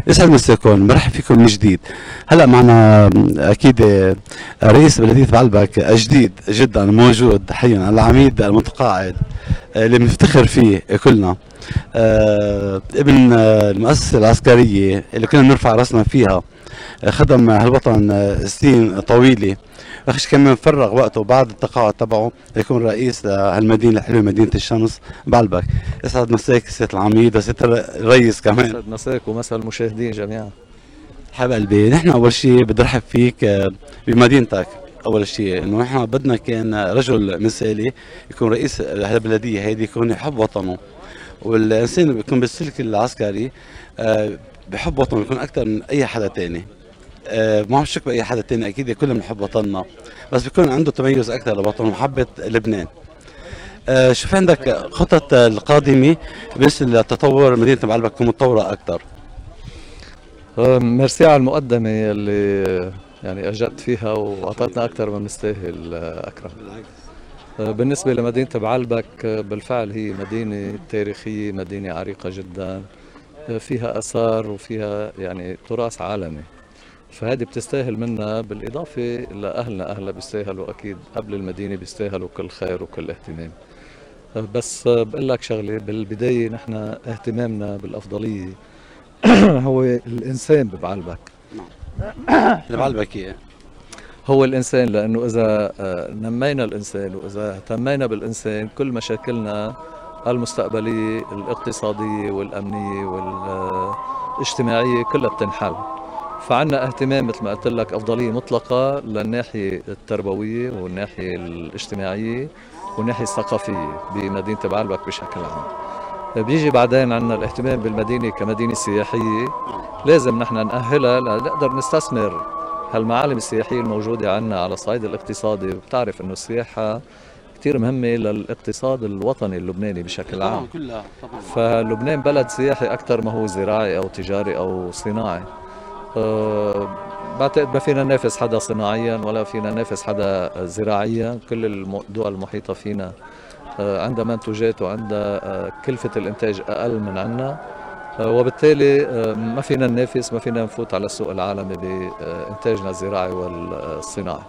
يسعد مساكم، برحب فيكم من جديد. هلا معنا اكيد رئيس بلديه بعلبك جديد جدا موجود حيا، العميد المتقاعد اللي بنفتخر فيه كلنا، ابن المؤسسه العسكريه اللي كنا بنرفع راسنا فيها. خدم هالوطن سنين طويله، اخش كمان فرغ وقته بعد التقاعد تبعه يكون رئيس هالمدينه الحلوه مدينه الشمس بعلبك. يسعد مساك سياده العميد وسياده الرئيس كمان. يسعد مساك ومسا المشاهدين جميعا. حبيب قلبي، نحن اول شيء بدي ارحب فيك بمدينتك. اول شيء انه نحن بدنا كان رجل مثالي يكون رئيس البلديه هيدي، يكون يحب وطنه، والانسان اللي بيكون بالسلك العسكري بحب وطنه يكون اكثر من اي حدا تاني. ما عم شك باي حدا تاني، اكيد كلنا بنحب وطننا، بس بيكون عنده تميز اكثر لوطنه ومحبه لبنان. شوف عندك خطط القادمه بالنسبه لتطور مدينه بعلبك كمتطوره اكثر؟ ميرسي على المقدمة اللي يعني أجدت فيها وأعطتنا أكثر ما نستاهل أكرم. بالنسبة لمدينة بعلبك بالفعل هي مدينة تاريخية، مدينة عريقة جدا، فيها آثار وفيها يعني تراث عالمي، فهذه بتستاهل منا، بالإضافة لأهلنا بيستاهلوا أكيد قبل المدينة، بيستاهلوا كل خير وكل اهتمام. بس بقول لك شغلة بالبداية، نحن اهتمامنا بالأفضلية هو الإنسان ببعلبك. بعلبك ايه؟ هو الإنسان، لأنه إذا نمينا الإنسان وإذا اهتمينا بالإنسان كل مشاكلنا المستقبلية الاقتصادية والأمنية والاجتماعية كلها بتنحل. فعنا اهتمام مثل ما قلت لك، أفضلية مطلقة للناحية التربوية والناحية الاجتماعية والناحية الثقافية بمدينة بعلبك بشكل عام. بيجي بعدين عنا الاهتمام بالمدينة كمدينة سياحية، لازم نحن نأهلها لنقدر نستثمر هالمعالم السياحية الموجودة عنا على الصعيد الاقتصادي. وبتعرف انه السياحة كتير مهمة للاقتصاد الوطني اللبناني بشكل عام. فلبنان بلد سياحي أكثر ما هو زراعي أو تجاري أو صناعي. بعتقد ما فينا ننافس حدا صناعيا ولا فينا ننافس حدا زراعيا. كل الدول المحيطة فينا عندها منتوجات وعندها كلفة الإنتاج أقل من عنا، وبالتالي ما فينا ننافس، ما فينا نفوت على السوق العالمي بإنتاجنا الزراعي والصناعي.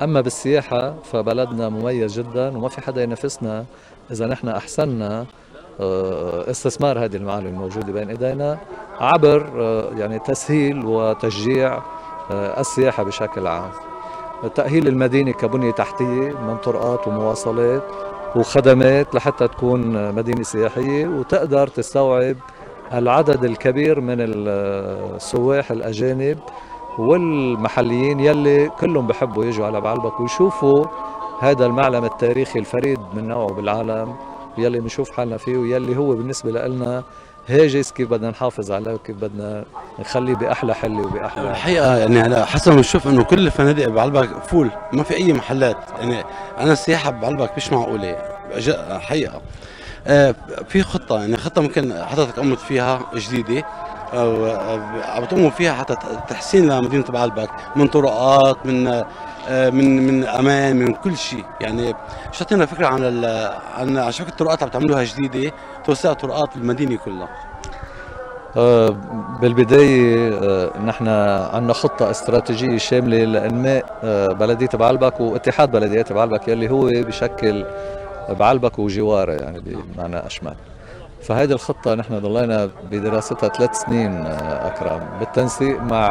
أما بالسياحة فبلدنا مميز جدا وما في حدا ينافسنا إذا نحن أحسننا استثمار هذه المعالم الموجودة بين إيدينا عبر يعني تسهيل وتشجيع السياحة بشكل عام. تأهيل المدينة كبنية تحتية من طرقات ومواصلات وخدمات لحتى تكون مدينة سياحية وتقدر تستوعب العدد الكبير من السواح الأجانب والمحليين يلي كلهم بحبوا يجوا على بعلبك ويشوفوا هذا المعلم التاريخي الفريد من نوعه بالعالم، يلي بنشوف حالنا فيه ويلي هو بالنسبة لنا هاجس كيف بدنا نحافظ عليه وكيف بدنا نخليه بأحلى حل وبأحلى. الحقيقة يعني على حسب ما نشوف انه كل الفنادق بعلبك فول، ما في اي محلات. يعني انا السياحة بعلبك مش معقولة حقيقة. في خطة، يعني خطة ممكن حضرتك قمت فيها جديدة او عم تقوموا فيها حتى تحسين لمدينة بعلبك من طرقات، من امان، من كل شيء. يعني شو فكرة عن عن شبكة الطرقات عم تعملوها جديدة، توسع طرقات المدينة كلها؟ بالبداية نحن عندنا خطة استراتيجية شاملة لإنماء بلدية بعلبك واتحاد بلديات بعلبك يلي هو بشكل بعلبك وجواره يعني بمعنى أشمل. فهذه الخطة نحن ضلينا بدراستها 3 سنين أكرم، بالتنسيق مع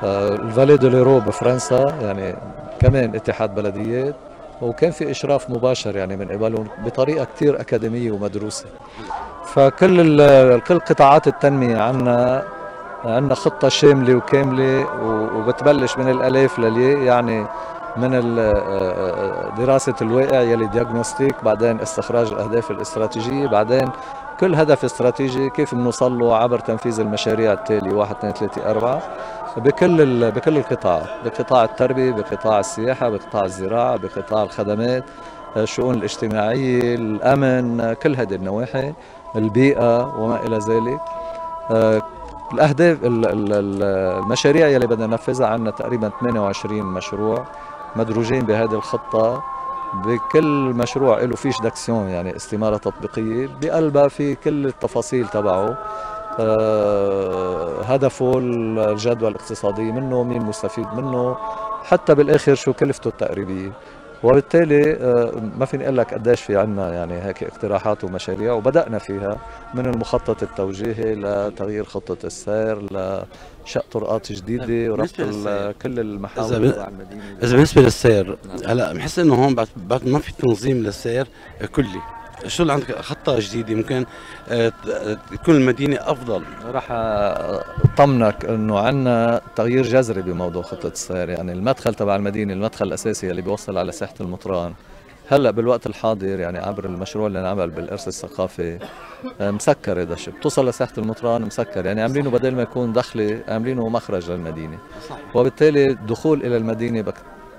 الفالي دو ليرو بفرنسا، يعني كمان اتحاد بلديات، وكان في إشراف مباشر يعني من قبلهم بطريقة كتير أكاديمية ومدروسة. كل قطاعات التنمية عنا خطة شاملة وكاملة وبتبلش من الألف للياء، يعني من دراسة الواقع يلي دياغنوستيك، بعدين استخراج الأهداف الاستراتيجية، بعدين كل هدف استراتيجي كيف بنوصل له عبر تنفيذ المشاريع التالية 1 2 3 4 بكل القطاعات، بقطاع التربية، بقطاع السياحة، بقطاع الزراعة، بقطاع الخدمات، الشؤون الاجتماعية، الأمن، كل هذه النواحي، البيئة وما إلى ذلك. الأهداف المشاريع يلي بدنا ننفذها عندنا تقريبا 28 مشروع مدروجين بهذه الخطة. بكل مشروع له فيش داكسيون يعني استمارة تطبيقية بقلبها في كل التفاصيل تبعه، هدفه الجدوى الاقتصادية منه، مين مستفيد منه، حتى بالآخر شو كلفته التقريبية. وبالتالي ما فيني اقول لك قديش في عنا يعني هيك اقتراحات ومشاريع وبدأنا فيها، من المخطط التوجيهي لتغيير خطة السير لشق طرقات جديدة وربط كل المحاور تبع المدينة. إذا بالنسبة للسير هلا بحس إنه هون بعد ما في تنظيم للسير كلي، شو اللي عندك خطة جديدة ممكن تكون المدينة أفضل؟ راح أطمنك إنه عنا تغيير جذري بموضوع خطة السير، يعني المدخل تبع المدينة، المدخل الأساسي اللي بيوصل على ساحة المطران هلا بالوقت الحاضر يعني عبر المشروع اللي انعمل بالإرث الثقافي مسكر، هذا الشيء بتوصل لساحة المطران مسكر، يعني عاملينه بدل ما يكون دخلي عاملينه مخرج للمدينة. وبالتالي الدخول إلى المدينة بدك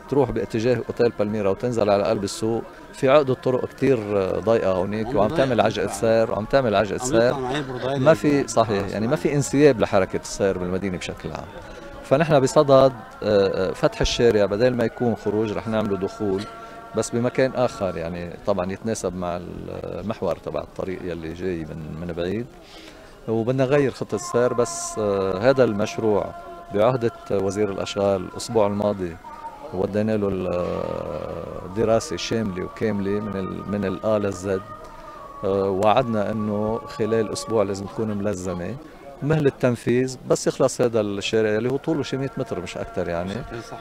تروح باتجاه اوتيل بالميرا وتنزل على قلب السوق، في عقد الطرق كتير ضيقه هونيك وعم تعمل عجقه سير ما في صحيح، يعني ما في انسياب لحركه السير بالمدينه بشكل عام. فنحن بصدد فتح الشارع بدل ما يكون خروج رح نعمله دخول بس بمكان اخر، يعني طبعا يتناسب مع المحور تبع الطريق يلي جاي من بعيد، وبدنا نغير خطه السير. بس هذا المشروع بعهده وزير الاشغال الاسبوع الماضي ودينا له الدراسة شاملة وكاملة من الآ للزد. وعدنا انه خلال اسبوع لازم تكون ملزمة مهل التنفيذ، بس يخلص هذا الشارع اللي هو طوله شي 100 متر مش اكثر، يعني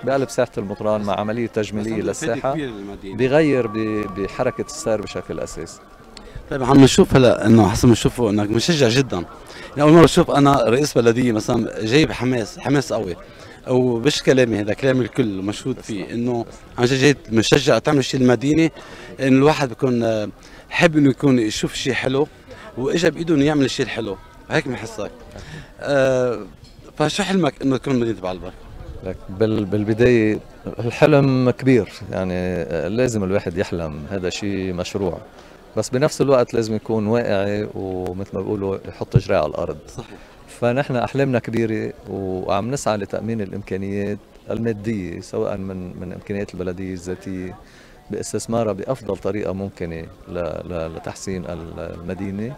بقلب ساحة المطران مع عملية تجميلية للساحة بيغير بحركة السير بشكل اساسي. طيب عم نشوف هلا انه حسب ما نشوفه انك مشجع جدا، يعني اول مره اشوف انا رئيس بلديه مثلا جاي بحماس قوي، ومش كلامي هذا كلام الكل مشهود فيه انه عن جد مشجع تعمل شيء المدينه، انه الواحد بيكون حب انه يكون يشوف شيء حلو واجى بايده انه يعمل الشيء الحلو، هيك بحسك. فشو حلمك انه تكون مدينه بعلبك؟ لك بالبدايه الحلم كبير، يعني لازم الواحد يحلم، هذا شيء مشروع، بس بنفس الوقت لازم يكون واقعي ومثل ما بيقولوا يحط جراه على الارض. صحيح. فنحن احلامنا كبيره وعم نسعى لتامين الامكانيات الماديه، سواء من امكانيات البلديه الذاتيه باستثمارها بافضل طريقه ممكنه لتحسين المدينه،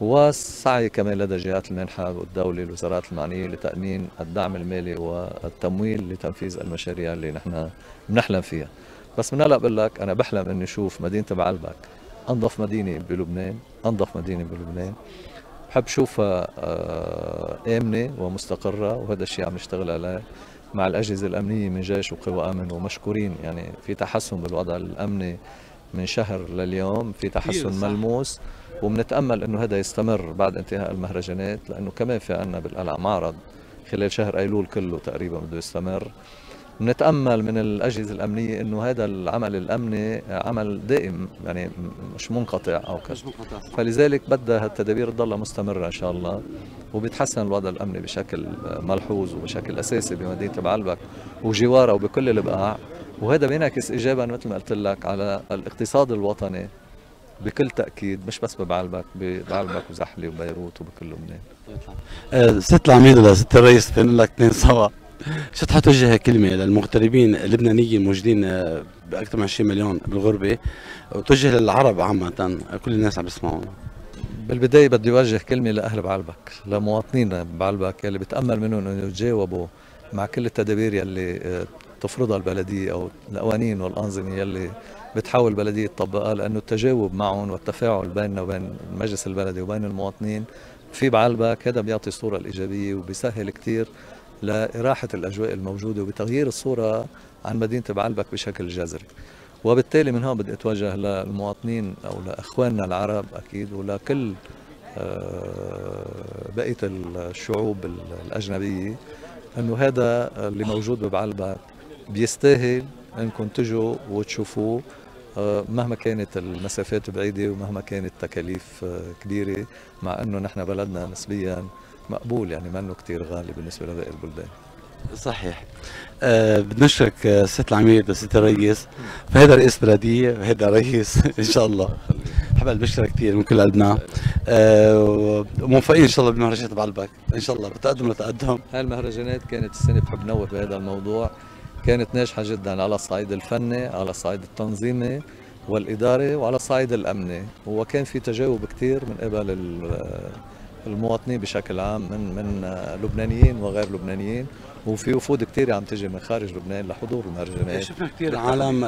والسعي كمان لدى جهات المنحه والدوله الوزارات المعنيه لتامين الدعم المالي والتمويل لتنفيذ المشاريع اللي نحن بنحلم فيها. بس من هلا بقول لك انا بحلم اني اشوف مدينه بعلبك انظف مدينه بلبنان، انظف مدينه بلبنان، بحب شوفها آمنة ومستقرة، وهذا الشيء عم نشتغل عليه مع الأجهزة الأمنية من جيش وقوى أمن، ومشكورين يعني في تحسن بالوضع الأمني من شهر لليوم، في تحسن ملموس، وبنتأمل أنه هذا يستمر بعد انتهاء المهرجانات، لأنه كمان في عنا بالقلعة معرض خلال شهر أيلول كله تقريبا بده يستمر. بنتأمل من الأجهزة الأمنية إنه هذا العمل الأمني عمل دائم، يعني مش منقطع أو كذا، فلذلك بدها التدابير تضلها مستمرة إن شاء الله، وبيتحسن الوضع الأمني بشكل ملحوظ وبشكل أساسي بمدينة بعلبك وجوارها وبكل البقاع، وهذا بينعكس إيجابا مثل ما قلت لك على الاقتصاد الوطني بكل تأكيد، مش بس بعلبك وزحلة وبيروت وبكل لبنان. ست العميد ولا ست الرئيس بنقول لك اثنين سوا، شو توجه كلمة للمغتربين اللبنانيين الموجودين بأكثر من 20 مليون بالغربة، وتوجه للعرب عامة كل الناس عم يسمعونا؟ بالبداية بدي أوجه كلمة لأهل بعلبك، لمواطنينا بعلبك يلي بتأمل منهم أنه يتجاوبوا مع كل التدابير يلي تفرضها البلدية أو القوانين والأنظمة يلي بتحاول البلدية تطبقها، لأنه التجاوب معهم والتفاعل بيننا وبين المجلس البلدي وبين المواطنين في بعلبك هذا بيعطي الصورة الإيجابية وبيسهل كتير لإراحة الأجواء الموجودة وبتغيير الصورة عن مدينة بعلبك بشكل جذري. وبالتالي من هون بدي أتوجه للمواطنين أو لإخواننا العرب أكيد ولكل بقية الشعوب الأجنبية أنه هذا اللي موجود ببعلبك بيستاهل أنكم تجوا وتشوفوه، مهما كانت المسافات بعيدة ومهما كانت التكاليف كبيرة، مع أنه نحن بلدنا نسبيا مقبول، يعني ما انه كثير غالي بالنسبه لباقي البلدان. صحيح. بدنا نشكرك ست العميد وست الرئيس، فهذا رئيس بلديه وهذا رئيس ان شاء الله. حبل بشكرك كثير من كل قلبنا، وموفقين ان شاء الله بمهرجانات بعلبك ان شاء الله، بتقدم لتقدم. هاي المهرجانات كانت السنه بحب نوه بهذا الموضوع، كانت ناجحه جدا على الصعيد الفني، على الصعيد التنظيمي والاداري، وعلى الصعيد الامني، وكان في تجاوب كثير من قبل المواطنين بشكل عام من لبنانيين وغير لبنانيين، وفي وفود كثير عم تجي من خارج لبنان لحضور المهرجانات. شفنا كثير عالم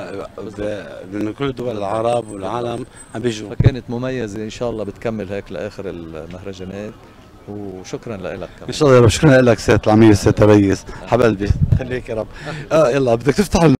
من كل دول العرب والعالم عم بيجوا، فكانت مميزة، إن شاء الله بتكمل هيك لآخر المهرجانات، وشكرا لك. ان شاء الله يا رب. شكرا لك سيادة العميد، سيادة الرئيس، حبايبي خليك يا رب. يلا بدك تفتح